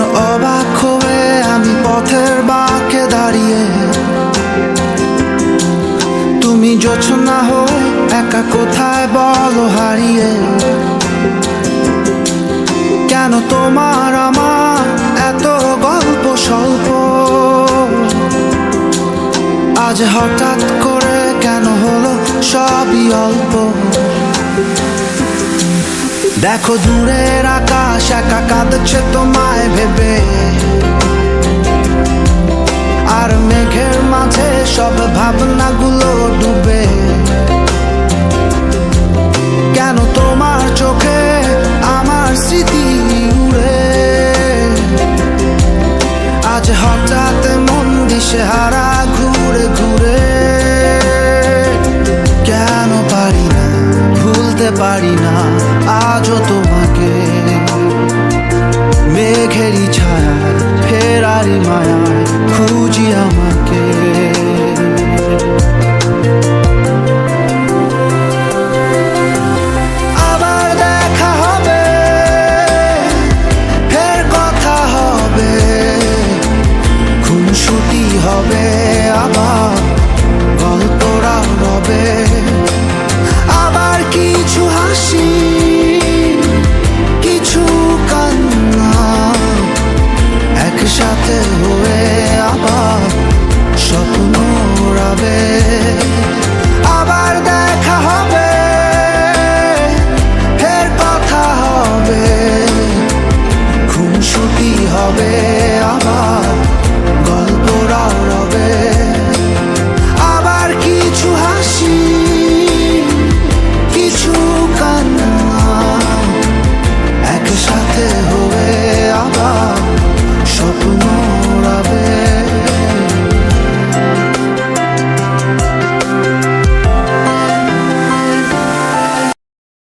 যেন অবাক হয়ে আমি পথের বাঁকে দাঁড়িয়ে, তুমি জোছনা হয়ে একা কোথায় বলো হারিয়ে। কেন তোমার আমার এত গল্প স্বল্প, আজ হঠাৎ করে কেন হলো সবই অল্প। দেখো দূরের আকাশ একা কাঁদছে তোমায় ভেবে, আর মেঘের মাঝে সব ভাবনাগুলো ডুবে। কেন তোমার চোখে আমার স্মৃতি উড়ে, আজ হঠাৎ মন দিশেহারা ঘুরে ঘুরে। কেন পারি না ভুলতে পারি না আজও তোমাকে, মেঘেরই ছায়া ফেরারি মায়া